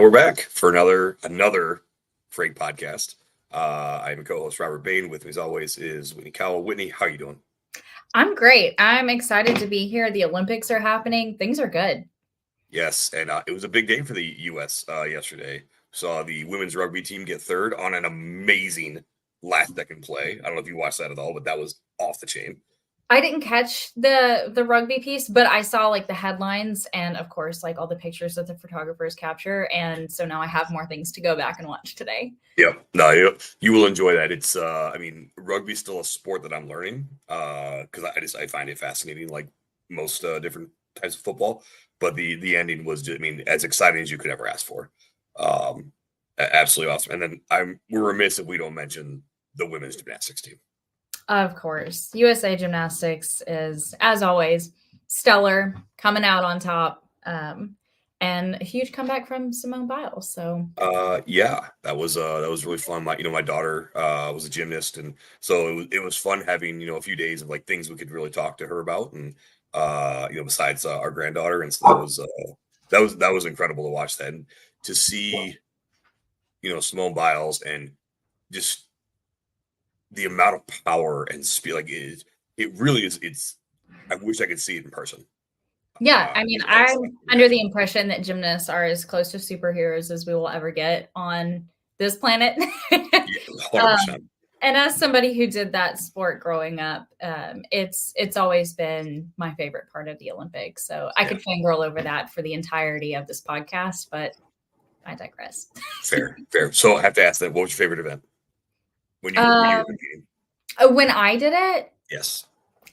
we're back for another Freight podcast. I'm co-host Robert Bain. With me, as always, is Whitney Cowell. Whitney, how are you doing? I'm great. I'm excited to be here. The Olympics are happening. Things are good. Yes, and it was a big day for the U.S. Yesterday. Saw the women's rugby team get third on an amazing last-second play. I don't know if you watched that at all, but that was off the chain. I didn't catch the rugby piece, but I saw like the headlines and of course like all the pictures that the photographers capture. And so now I have more things to go back and watch today. Yeah, no, you will enjoy that. It's rugby's still a sport that I'm learning because I find it fascinating, like most different types of football. But the ending was just, as exciting as you could ever ask for. Absolutely awesome. And then we're remiss if we don't mention the women's gymnastics team. Of course, USA Gymnastics is, as always, stellar, coming out on top, and a huge comeback from Simone Biles. So, yeah, that was really fun. My daughter was a gymnast, and so it was fun having a few days of like things we could really talk to her about, and besides our granddaughter, and so that was incredible to watch that and to see Simone Biles and just the amount of power and speed, like it really is. I wish I could see it in person. Yeah, I'm under the impression that gymnasts are as close to superheroes as we will ever get on this planet. Yeah, 100%. And as somebody who did that sport growing up, it's always been my favorite part of the Olympics. So I could fangirl over that for the entirety of this podcast, but I digress. Fair. So I have to ask that, what was your favorite event? When I did it? Yes.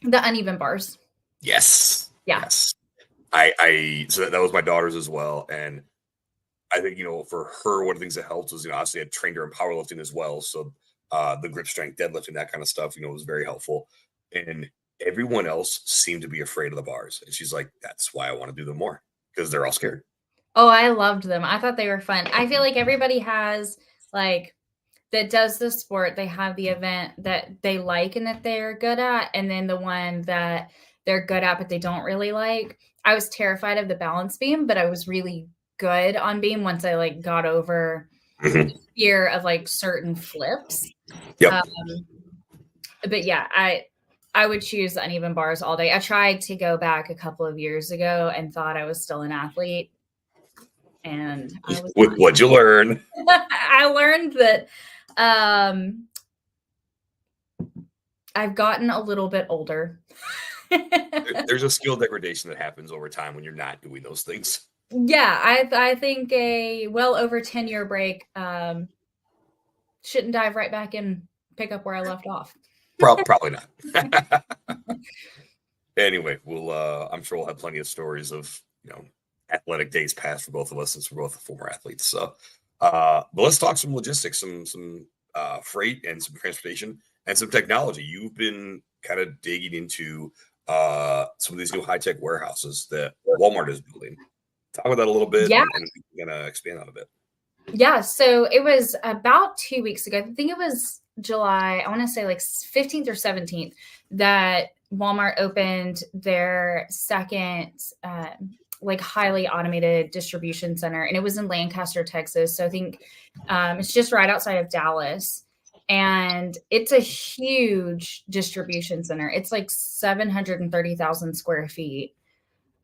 The uneven bars. Yes. Yeah. Yes. So that was my daughter's as well. And I think, for her, one of the things that helped was, obviously I trained her in powerlifting as well. So the grip strength, deadlifting, that kind of stuff, was very helpful. And everyone else seemed to be afraid of the bars. And she's like, that's why I want to do them more, because they're all scared. Oh, I loved them. I thought they were fun. I feel like everybody has that does the sport, they have the event that they like and that they're good at, and then the one that they're good at but they don't really like. I was terrified of the balance beam, but I was really good on beam once I got over the fear of certain flips. Yep. But yeah, I would choose uneven bars all day. I tried to go back a couple of years ago and thought I was still an athlete. And what'd you learn? I learned that I've gotten a little bit older. There's a skill degradation that happens over time when you're not doing those things. Yeah, I think a well over 10-year break shouldn't dive right back in, pick up where I left off. Probably not. Anyway, I'm sure we'll have plenty of stories of athletic days past for both of us, since we're both former athletes. So, but let's talk some logistics, some freight and some transportation and some technology. You've been kind of digging into some of these new high-tech warehouses that Walmart is building. Talk about that a little bit, and we're going to expand on a bit. Yeah, so it was about 2 weeks ago. I think it was July, I want to say 15th or 17th, that Walmart opened their second highly automated distribution center, and it was in Lancaster, Texas. So I think it's just right outside of Dallas, and it's a huge distribution center. It's 730,000 square feet.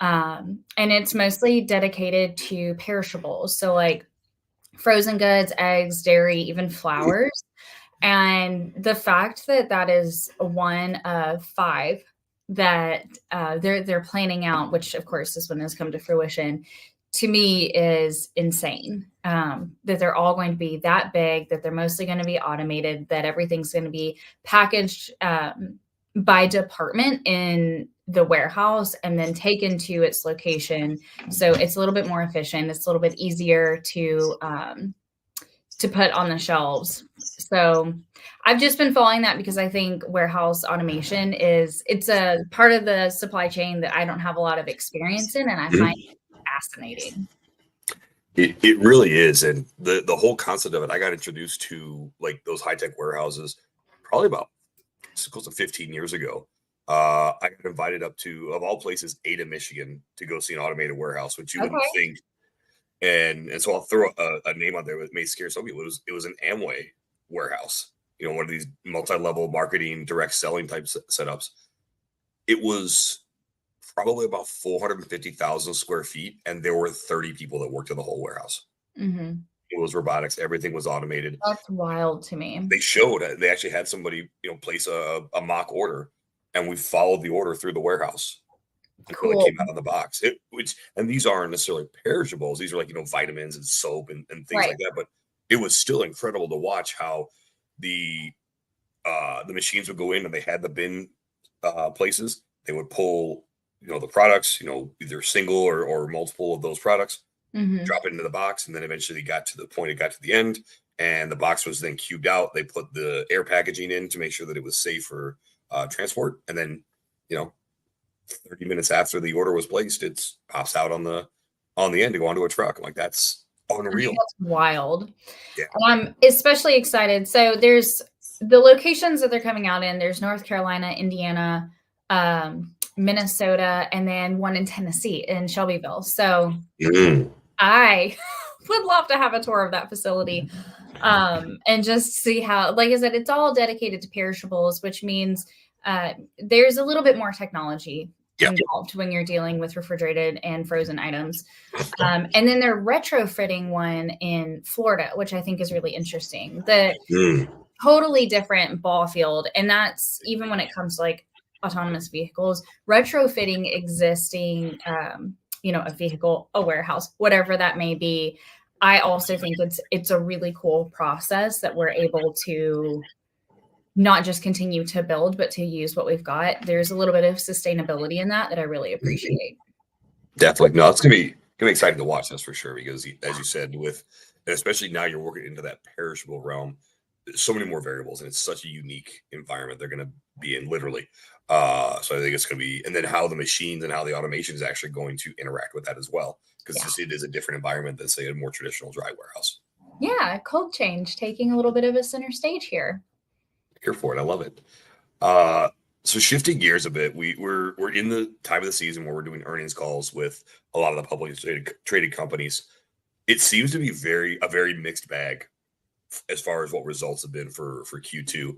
And it's mostly dedicated to perishables. So frozen goods, eggs, dairy, even flowers. And the fact that is one of 5 that they're planning out, which of course this one has come to fruition, to me is insane. That they're all going to be that big, that they're mostly going to be automated, that everything's going to be packaged by department in the warehouse and then taken to its location. So it's a little bit more efficient. It's a little bit easier to put on the shelves. So I've just been following that because I think warehouse automation it's a part of the supply chain that I don't have a lot of experience in, and I find it fascinating. It really is. And the whole concept of it, I got introduced to those high-tech warehouses probably about close to 15 years ago. I got invited up to, of all places, Ada, Michigan, to go see an automated warehouse, which you wouldn't think And so I'll throw a name out there that may scare some people. It was an Amway warehouse, one of these multi-level marketing, direct selling type setups. It was probably about 450,000 square feet, and there were 30 people that worked in the whole warehouse. Mm-hmm. It was robotics. Everything was automated. That's wild to me. They actually had somebody, place a mock order, and we followed the order through the warehouse until it Cool. came out of the box. And these aren't necessarily perishables. These are like, vitamins and soap and things like that. But it was still incredible to watch how the machines would go in, and they had the bin places. They would pull, the products, either single or multiple of those products, Mm-hmm. drop it into the box, and then eventually got to the point, it got to the end, and the box was then cubed out. They put the air packaging in to make sure that it was safe for transport, and then 30 minutes after the order was placed, it pops out on the end to go onto a truck. I'm like, that's unreal. That's wild. Yeah. And I'm especially excited. So there's the locations that they're coming out in. There's North Carolina, Indiana, Minnesota, and then one in Tennessee in Shelbyville. So I would love to have a tour of that facility and just see how, like I said, it's all dedicated to perishables, which means there's a little bit more technology involved when you're dealing with refrigerated and frozen items. And then they're retrofitting one in Florida, which I think is really interesting. The totally different ball field. And that's even when it comes to like autonomous vehicles, retrofitting existing, a vehicle, a warehouse, whatever that may be. I also think it's a really cool process that we're able to not just continue to build, but to use what we've got. There's a little bit of sustainability in that I really appreciate. Definitely. No, it's gonna be exciting to watch, that's for sure, because as you said, especially now you're working into that perishable realm, there's so many more variables, and it's such a unique environment they're going to be in, literally. So I think it's going to be, and then how the machines and how the automation is actually going to interact with that as well, because it is a different environment than, say, a more traditional dry warehouse. Yeah, cold change, taking a little bit of a center stage here. Here for it. I love it. So shifting gears a bit, we're in the time of the season where we're doing earnings calls with a lot of the publicly traded companies. It seems to be a very mixed bag as far as what results have been for Q2.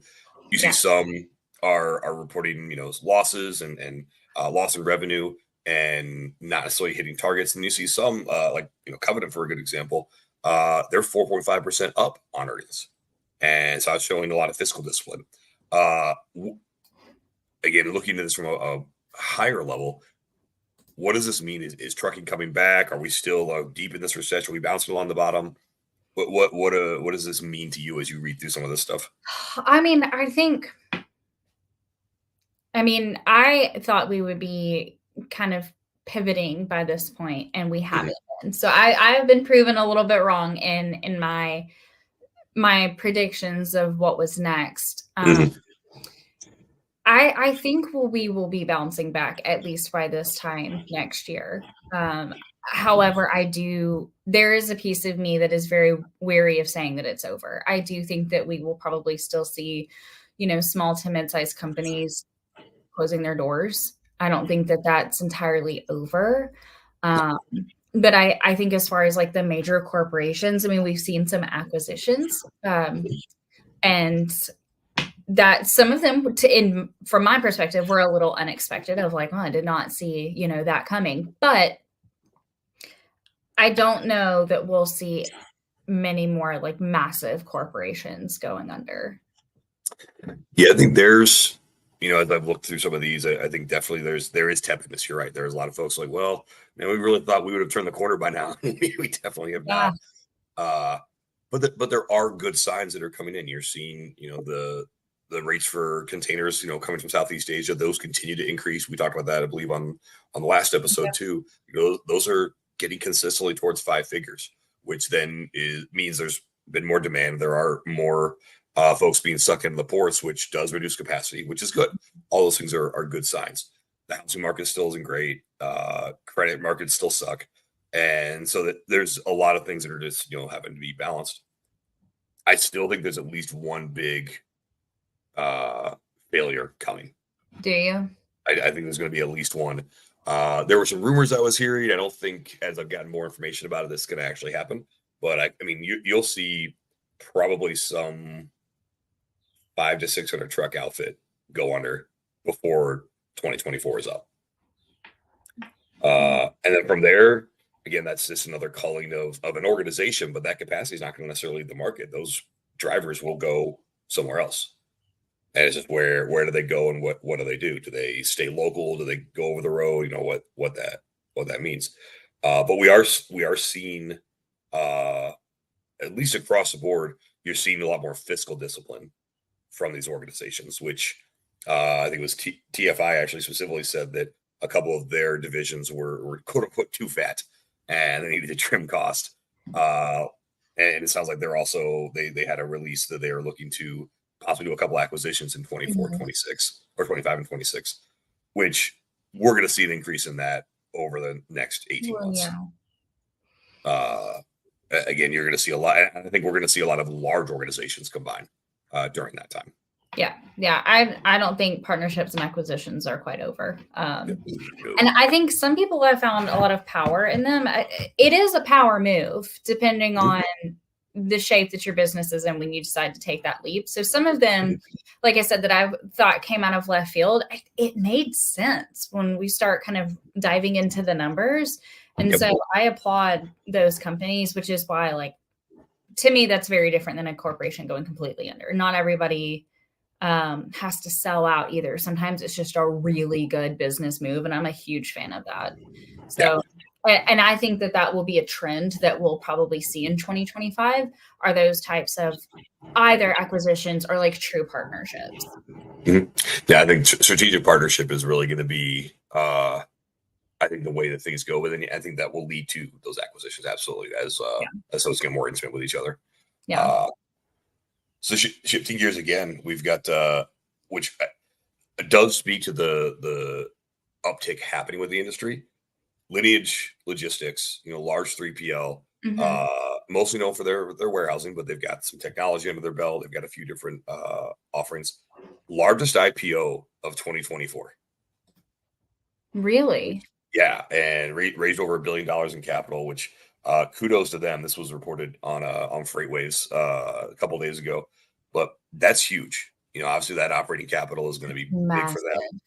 You see some are reporting, losses and loss in revenue and not necessarily hitting targets. And you see some like, Covenant, for a good example, they're 4.5% up on earnings. And so it's showing a lot of fiscal discipline. Again, looking at this from a higher level, what does this mean? Is trucking coming back? Are we still deep in this recession? Are we bouncing along the bottom? What does this mean to you as you read through some of this stuff? I thought we would be kind of pivoting by this point, and we haven't been. So I have been proven a little bit wrong in my predictions of what was next. I think we will be bouncing back at least by this time next year. However, there is a piece of me that is very wary of saying that it's over. I do think that we will probably still see, small to mid-sized companies closing their doors. I don't think that that's entirely over. But I think as far as like the major corporations, we've seen some acquisitions, and that some of them, from my perspective, were a little unexpected. Of like, I did not see, that coming. But I don't know that we'll see many more like massive corporations going under. Yeah, I think there's, as I've looked through some of these, I think definitely there is tepidness. You're right. There's a lot of folks like, well, we really thought we would have turned the corner by now. We definitely have not. But there are good signs that are coming in. You're seeing, the rates for containers, coming from Southeast Asia, those continue to increase. We talked about that, I believe, on the last episode too. Those are getting consistently towards 5 figures, which then means there's been more demand. There are more folks being sucked into the ports, which does reduce capacity, which is good. All those things are good signs. The housing market still isn't great. Credit markets still suck. And so that there's a lot of things that are just, having to be balanced. I still think there's at least one big failure coming. Do you? I think there's going to be at least one. There were some rumors I was hearing. I don't think, as I've gotten more information about it, this is going to actually happen. But I mean, you'll see probably some 500 to 600 truck outfit go under before 2024 is up. And then from there, again, that's just another culling of an organization, but that capacity is not going to necessarily lead the market. Those drivers will go somewhere else. And it's just where do they go and what do they do? Do they stay local? Do they go over the road? You know what that means. But we are seeing at least across the board, you're seeing a lot more fiscal discipline from these organizations, which I think it was TFI actually specifically said that a couple of their divisions were quote unquote too fat and they needed to trim cost. And it sounds like they're also, they had a release that they are looking to possibly do a couple acquisitions in 24, 26 or 25 and 26, which we're going to see an increase in that over the next 18 months. Yeah. Again, you're going to see a lot. I think we're going to see a lot of large organizations combine during that time. Yeah. I don't think partnerships and acquisitions are quite over. And I think some people have found a lot of power in them. It is a power move, depending on the shape that your business is in when you decide to take that leap. So some of them, like I said, that I thought came out of left field, it made sense when we start kind of diving into the numbers. And so I applaud those companies, which is why, like, to me, that's very different than a corporation going completely under. Not everybody has to sell out either. Sometimes it's just a really good business move. And I'm a huge fan of that. So, and I think that will be a trend that we'll probably see in 2025 are those types of either acquisitions or like true partnerships. Yeah, I think strategic partnership is really going to be, I think, the way that things go. But then I think that will lead to those acquisitions. Absolutely. As those get more intimate with each other. Yeah. So shifting gears again, we've got, which does speak to the uptick happening with the industry. Lineage Logistics, large 3PL, mostly known for their warehousing, but they've got some technology under their belt. They've got a few different offerings. Largest IPO of 2024. Really? Yeah, and raised over $1 billion in capital, which kudos to them. This was reported on FreightWaves a couple of days ago, but that's huge. Obviously that operating capital is going to be massive. Big for them.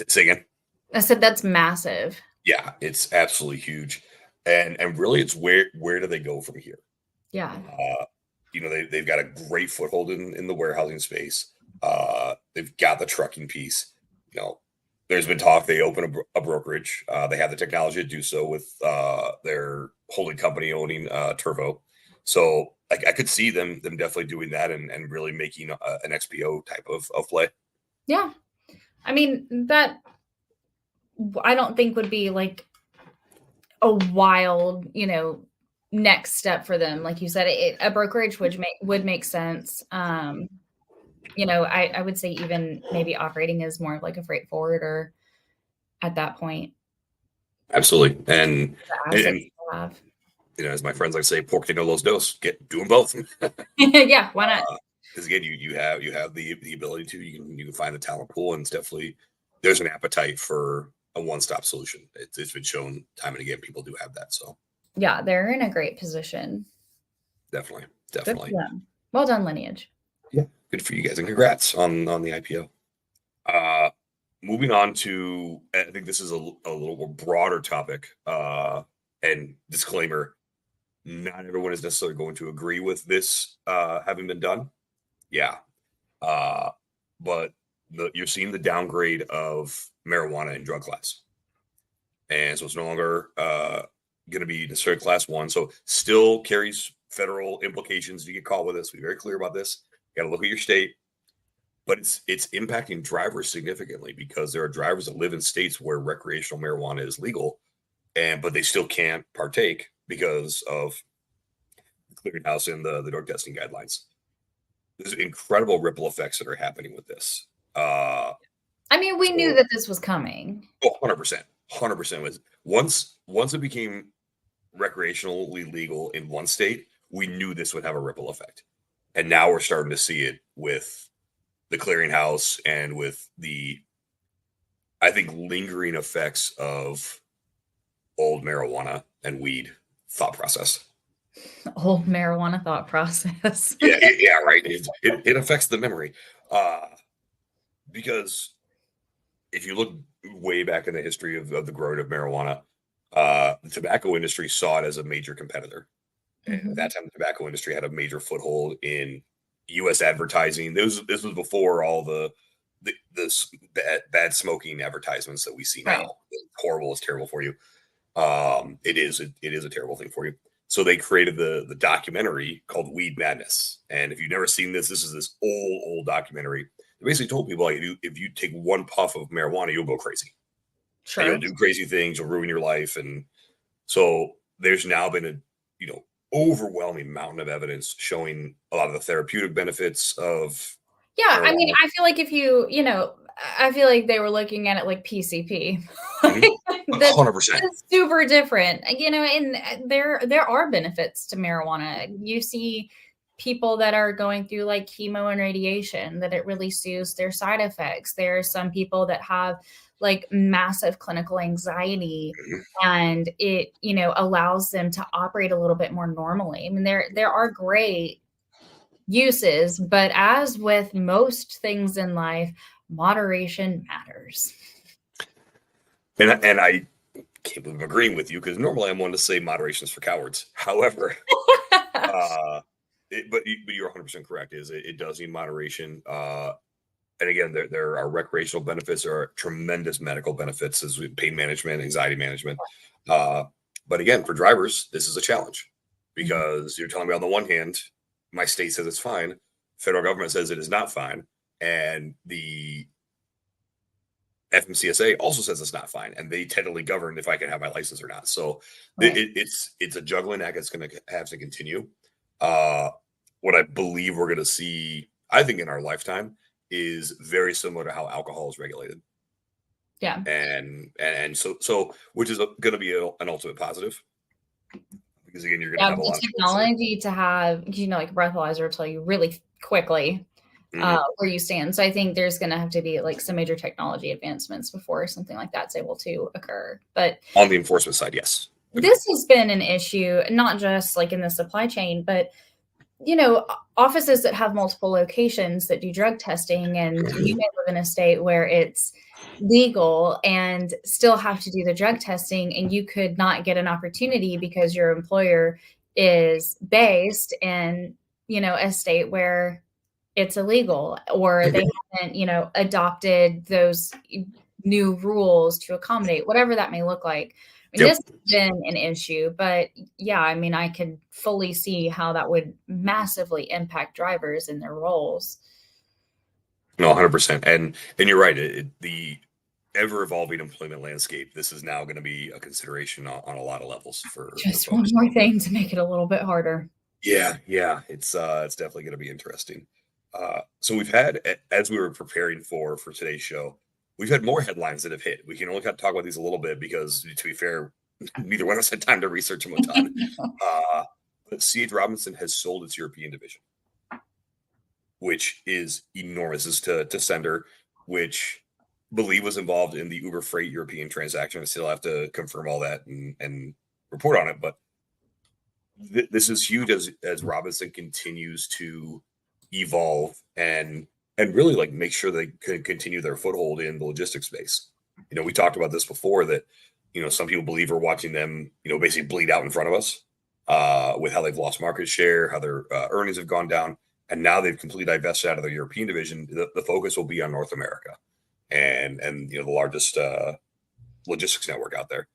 Say again. I said that's massive. Yeah, it's absolutely huge, and really, it's where do they go from here? Yeah. They've got a great foothold in the warehousing space. They've got the trucking piece. There's been talk they open a brokerage. They have the technology to do so with their holding company owning Turvo. So I could see them definitely doing that and really making an XPO type of play. Yeah. I mean, that I don't think would be like a wild, next step for them. Like you said, a brokerage would make sense. I would say even maybe operating as more of like a freight forwarder at that point. Absolutely. And as my friends like to say, pork no los dos, doing both. Yeah, why not? Because again, you have the ability to, you can find the talent pool, and it's definitely, there's an appetite for a one-stop solution. It's been shown time and again, people do have that. So yeah, they're in a great position. Definitely. Well done, Lineage. Yeah, good for you guys, and congrats on the IPO. Moving on to, I think this is a little more broader topic, and disclaimer, not everyone is necessarily going to agree with this having been done. Yeah. But you're seeing the downgrade of marijuana in drug class. And so it's no longer going to be necessarily class 1. So still carries federal implications. You get caught with this. Be very clear about this. You got to look at your state. But it's impacting drivers significantly, because there are drivers that live in states where recreational marijuana is legal, but they still can't partake because of the clearinghouse and the drug testing guidelines. There's incredible ripple effects that are happening with this. We knew that this was coming. Oh, 100%. 100% was once it became recreationally legal in one state, we knew this would have a ripple effect. And now we're starting to see it with the clearinghouse and with the I think, lingering effects of old marijuana and weed thought process. Old marijuana thought process. Yeah, right. It affects the memory. Because if you look way back in the history of the growing of marijuana, the tobacco industry saw it as a major competitor. And at that time, the tobacco industry had a major foothold in U.S. advertising. This was before all the bad smoking advertisements that we see now. Right. It's horrible. It's terrible for you. It is a terrible thing for you. So they created the documentary called Weed Madness. And if you've never seen this is this old documentary. They basically told people, like, if you take one puff of marijuana, you'll go crazy. Sure. And you'll do crazy things. You'll ruin your life. And so there's now been a overwhelming mountain of evidence showing a lot of the therapeutic benefits of. Yeah, I mean, I feel like I feel like they were looking at it like PCP. That's 100%. super different, and there are benefits to marijuana. You see people that are going through like chemo and radiation, that it really soothes their side effects. There are some people that have like massive clinical anxiety, and it, allows them to operate a little bit more normally. I mean, there are great uses, but as with most things in life, moderation matters. And I can't believe I'm agreeing with you, because normally I'm one to say moderation is for cowards. However, but you're 100% correct. It does need moderation. And again, there are recreational benefits. There are tremendous medical benefits, as pain management, anxiety management. But again, for drivers, this is a challenge, because you're telling me, on the one hand, my state says it's fine, federal government says it is not fine, and the FMCSA also says it's not fine, and they tentatively govern if I can have my license or not. So right. It's a juggling act that's going to have to continue. What I believe we're going to see, I think, in our lifetime is very similar to how alcohol is regulated. Yeah. And so which is going to be an ultimate positive, because again, you're going to have a lot of technology to have, like breathalyzer tell you really quickly where you stand. So I think there's going to have to be like some major technology advancements before something like that's able to occur. But on the enforcement side, yes. This has been an issue, not just like in the supply chain, but offices that have multiple locations that do drug testing, and you may live in a state where it's legal and still have to do the drug testing, and you could not get an opportunity because your employer is based in, a state where it's illegal, or they haven't, adopted those new rules to accommodate whatever that may look like. I mean, this has been an issue, but yeah, I mean, I could fully see how that would massively impact drivers in their roles. No, 100%. And you're right. The ever-evolving employment landscape, this is now going to be a consideration on a lot of levels for just one more thing to make it a little bit harder. Yeah. It's definitely going to be interesting. So we've had, as we were preparing for today's show, we've had more headlines that have hit. We can only kind of talk about these a little bit because, to be fair, neither one of us had time to research them a ton. But C.H. Robinson has sold its European division, which is enormous. This is to Sender, which I believe was involved in the Uber Freight European transaction. I still have to confirm all that and report on it. But this is huge as Robinson continues to evolve and really like make sure they can continue their foothold in the logistics space. We talked about this before, that some people believe we're watching them basically bleed out in front of us with how they've lost market share, how their earnings have gone down, and now they've completely divested out of their European division. The focus will be on North America and the largest logistics network out there.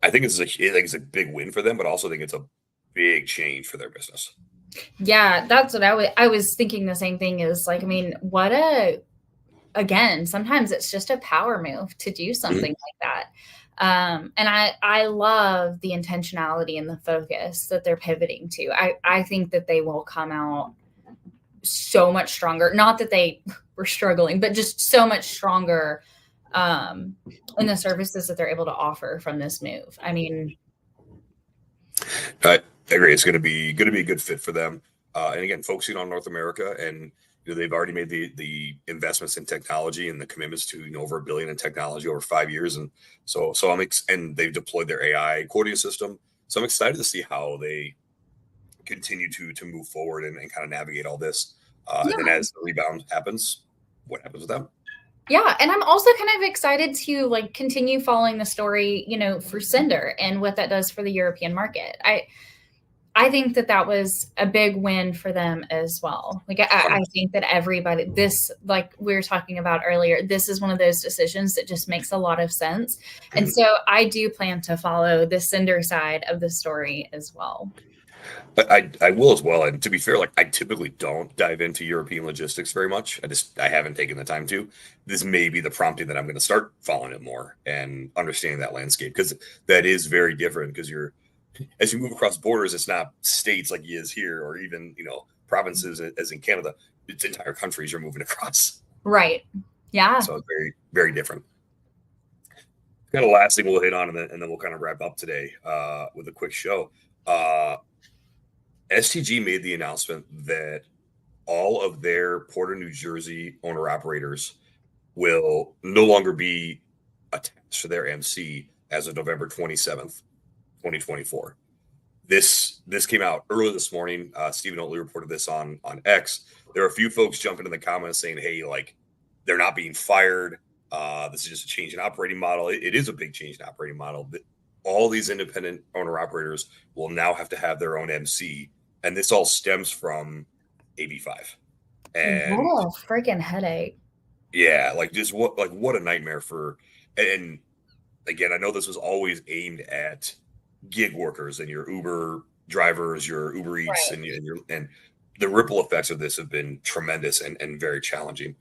I think it's a big win for them, but also think it's a big change for their business. Yeah, that's what I was thinking. The same thing is like, I mean, again, sometimes it's just a power move to do something like that. And I love the intentionality and the focus that they're pivoting to. I think that they will come out so much stronger. Not that they were struggling, but just so much stronger in the services that they're able to offer from this move. I mean, I agree. It's going to be a good fit for them. And again, focusing on North America, and they've already made the investments in technology and the commitments to over $1 billion in technology over 5 years, and so and they've deployed their AI quoting system. So I'm excited to see how they continue to move forward and kind of navigate all this. And then as the rebound happens, what happens with them? Yeah, and I'm also kind of excited to like continue following the story, for Cinder and what that does for the European market. I think that was a big win for them as well. Like I think that everybody, this, like we were talking about earlier, this is one of those decisions that just makes a lot of sense. And so I do plan to follow the Cinder side of the story as well. But I will as well. And to be fair, like I typically don't dive into European logistics very much. I haven't taken the time to. This may be the prompting that I'm going to start following it more and understanding that landscape, because that is very different. Because as you move across borders, it's not states like it is here, or even provinces as in Canada. It's entire countries you're moving across. Right. Yeah. So it's very, very different. Kind of last thing we'll hit on, and then we'll kind of wrap up today with a quick show. STG made the announcement that all of their Port of New Jersey owner-operators will no longer be attached to their MC as of November 27th, 2024. This came out early this morning. Stephen Oatley reported this on X. There are a few folks jumping in the comments saying, hey, like, they're not being fired. This is just a change in operating model. It is a big change in operating model. But all these independent owner-operators will now have to have their own MC. And this all stems from AB5. And what a freaking headache. Yeah, like what a nightmare and again, I know this was always aimed at gig workers and your Uber drivers, your Uber Eats, right, and the ripple effects of this have been tremendous and very challenging.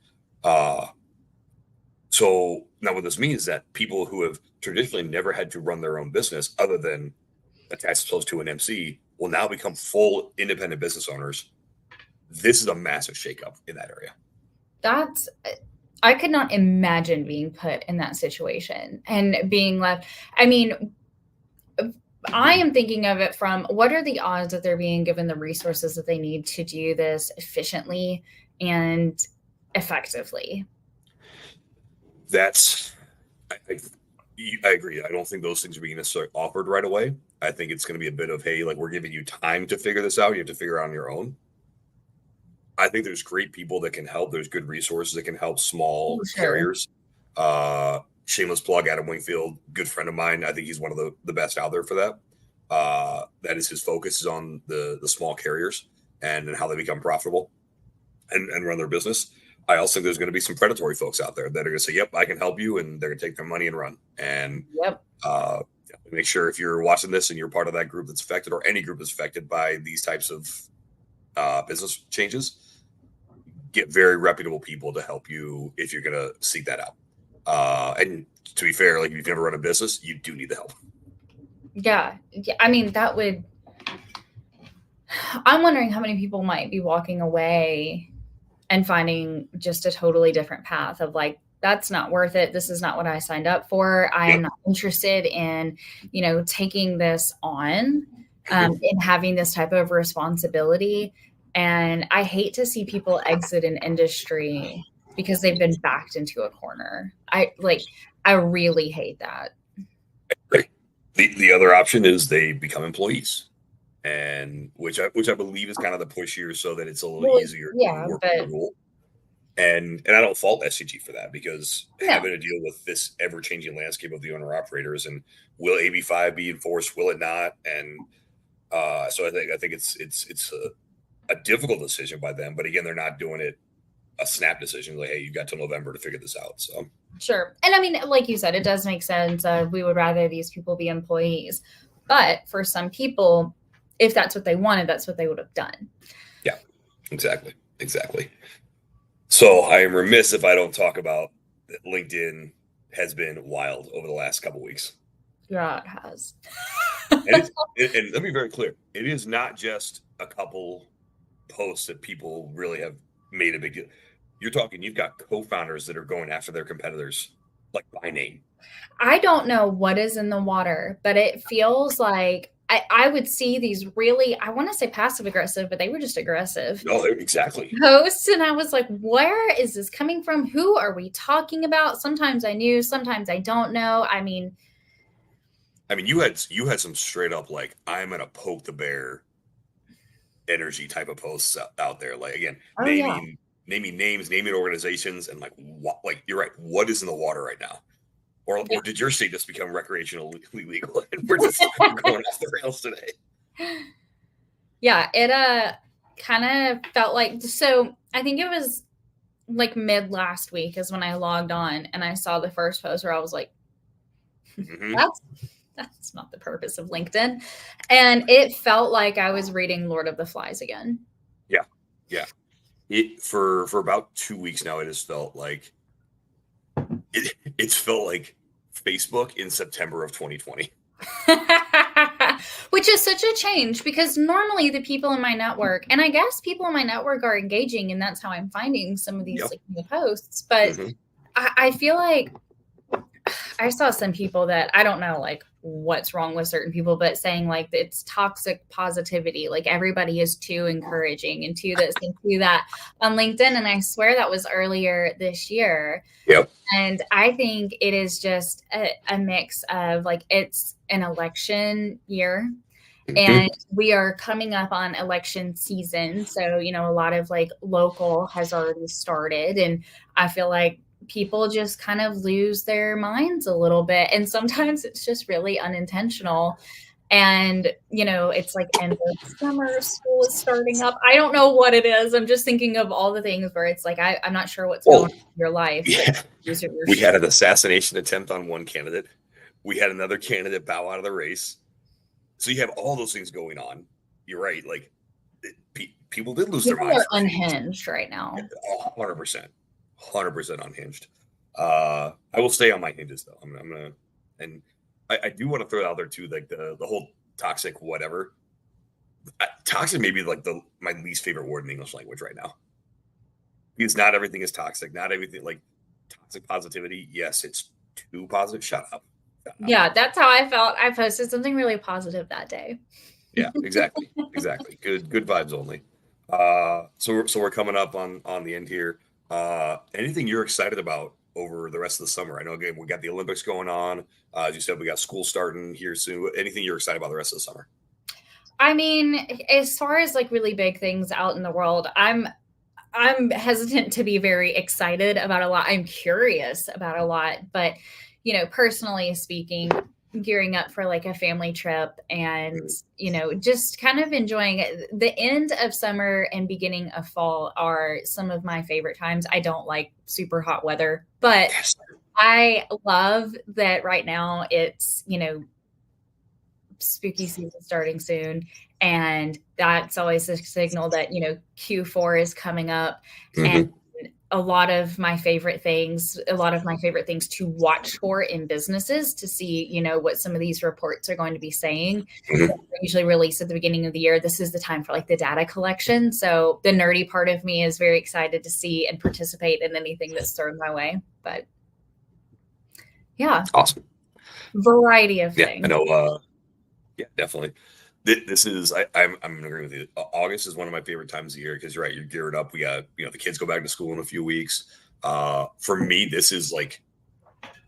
So now what this means is that people who have traditionally never had to run their own business other than attach themselves to an MC will now become full independent business owners. This is a massive shakeup in that area. I could not imagine being put in that situation and being left. I mean, I am thinking of it from what are the odds that they're being given the resources that they need to do this efficiently and effectively? I agree. I don't think those things are being necessarily offered right away. I think it's going to be a bit of, hey, like, we're giving you time to figure this out. You have to figure it out on your own. I think there's great people that can help. There's good resources that can help small carriers. Shameless plug, Adam Wingfield, good friend of mine. I think he's one of the best out there for that. That is his focus, is on the small carriers and how they become profitable and run their business. I also think there's going to be some predatory folks out there that are going to say, yep, I can help you. And they're going to take their money and run. And make sure if you're watching this and you're part of that group that's affected, or any group that's affected by these types of business changes, get very reputable people to help you if you're going to seek that out. And to be fair, like, if you've never run a business, you do need the help. Yeah. I mean, I'm wondering how many people might be walking away and finding just a totally different path of like, that's not worth it. This is not what I signed up for. I am not interested in, taking this on and having this type of responsibility. And I hate to see people exit an industry because they've been backed into a corner. I really hate that. The other option is they become employees, and which I believe is kind of the push here, so that it's a little easier to work with the rule. And I don't fault SCG for that, because having to deal with this ever-changing landscape of the owner-operators, and will AB5 be enforced? Will it not? And so I think it's a difficult decision by them. But again, they're not doing it a snap decision. Like, hey, you've got till November to figure this out. So sure. And I mean, like you said, it does make sense. We would rather these people be employees. But for some people, if that's what they wanted, that's what they would have done. Yeah, exactly. So I am remiss if I don't talk about that LinkedIn has been wild over the last couple of weeks. Yeah, it has. and let me be very clear. It is not just a couple posts that people really have made a big deal. You've got co-founders that are going after their competitors, like, by name. I don't know what is in the water, but it feels like I would see these really, I want to say passive aggressive, but they were just aggressive No, exactly. posts. And I was like, where is this coming from? Who are we talking about? Sometimes I knew, sometimes I don't know. I mean, you had some straight up like I'm gonna poke the bear energy type of posts out there. Like again, naming names, naming organizations, and like what, like you're right. What is in the water right now? Or did your state just become recreationally legal and we're just going off the rails today? Yeah, it kind of felt like, so I think it was like mid last week is when I logged on and I saw the first post where I was like, that's not the purpose of LinkedIn. And it felt like I was reading Lord of the Flies again. Yeah. Yeah. For about 2 weeks now, it has felt like it's felt like Facebook in September of 2020. Which is such a change because normally the people in my network, and I guess people in my network are engaging, and that's how I'm finding some of these like new posts. But I feel like I saw some people that I don't know like what's wrong with certain people, but saying like it's toxic positivity, like everybody is too encouraging and too this and too that on LinkedIn. And I swear that was earlier this year. Yep. And I think it is just a mix of like, it's an election year and we are coming up on election season. So, you know, a lot of like local has already started. And I feel like people just kind of lose their minds a little bit. And sometimes it's just really unintentional. And, you know, it's like end of summer, school is starting up. I don't know what it is. I'm just thinking of all the things where it's like, I'm not sure what's going on in your life. Yeah. We had an assassination attempt on one candidate. We had another candidate bow out of the race. So you have all those things going on. You're right. Like people did lose their minds. People are unhinged right now. 100%. 100% unhinged. I will stay on my hinges though. I'm gonna, and I do want to throw it out there too, like the whole toxic whatever. Toxic may be like my least favorite word in English language right now. Because not everything is toxic. Not everything like toxic positivity. Yes, it's too positive. Shut up. Yeah, that's how I felt. I posted something really positive that day. Yeah, exactly. Exactly. Good vibes only. So we're coming up on the end here. Anything you're excited about over the rest of the summer? I know again we got the Olympics going on. As you said, we got school starting here soon. Anything you're excited about the rest of the summer? I mean, as far as like really big things out in the world, I'm hesitant to be very excited about a lot. I'm curious about a lot, but you know, personally speaking, gearing up for like a family trip and, you know, just kind of enjoying it. The end of summer and beginning of fall are some of my favorite times. I don't like super hot weather, but I love that right now it's, you know, spooky season starting soon. And that's always a signal that, you know, Q4 is coming up. And a lot of my favorite things to watch for in businesses to see, you know, what some of these reports are going to be saying. They usually release at the beginning of the year. This is the time for like the data collection. So the nerdy part of me is very excited to see and participate in anything that's thrown my way. But yeah. Awesome. Variety of things. I know. Yeah, definitely. This is I'm in agreement with you. August is one of my favorite times of the year because you're right. You're geared up. We got, you know, the kids go back to school in a few weeks. For me, this is like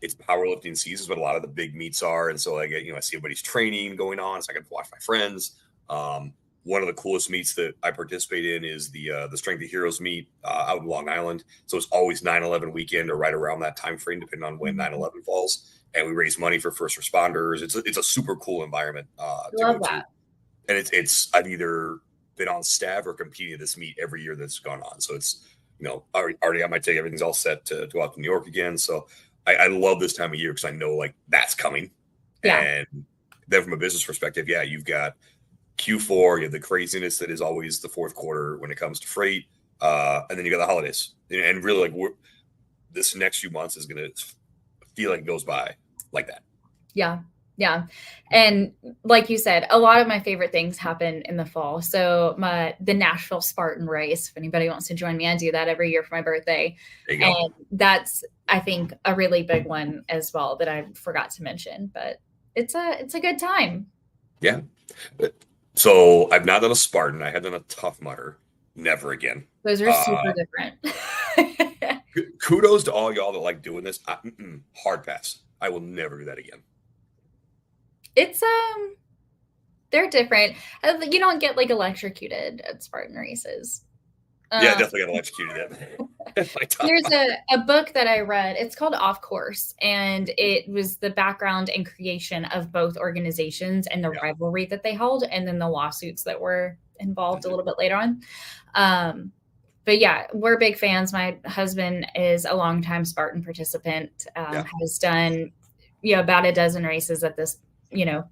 it's powerlifting season, but a lot of the big meets are, and so I get, you know, I see everybody's training going on, so I can watch my friends. One of the coolest meets that I participate in is the Strength of Heroes meet out in Long Island. So it's always 9/11 weekend or right around that time frame, depending on when 9/11 falls. And we raise money for first responders. It's a super cool environment to go to. And it's I've either been on staff or competing at this meet every year that's gone on. So it's, you know, already got my ticket. Everything's all set to go out to New York again. So I love this time of year because I know like that's coming. Yeah. And then from a business perspective, yeah, you've got Q4, you have the craziness that is always the fourth quarter when it comes to freight. And then you got the holidays. And really like this next few months is going to feel like it goes by like that. Yeah. Yeah. And like you said, a lot of my favorite things happen in the fall. So the Nashville Spartan race, if anybody wants to join me, I do that every year for my birthday. There you go. And that's, I think, a really big one as well that I forgot to mention, but it's a good time. Yeah. So I've not done a Spartan. I had done a Tough Mudder. Never again. Those are super different. Kudos to all y'all that like doing this. Hard pass. I will never do that again. It's they're different. You don't get like electrocuted at Spartan races. Yeah, definitely got electrocuted. There's a book that I read. It's called Off Course, and it was the background and creation of both organizations and the rivalry that they held, and then the lawsuits that were involved a little bit later on. But yeah, we're big fans. My husband is a longtime Spartan participant, has done, about a dozen races at this,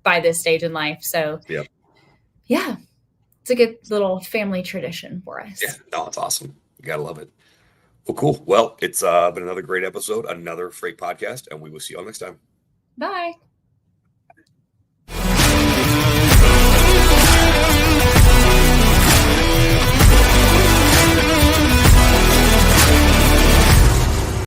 by this stage in life. So yeah, it's a good little family tradition for us. Yeah, no, it's awesome. You gotta love it. Well, cool. Well, it's been another great episode, another Freight podcast, and we will see you all next time. Bye.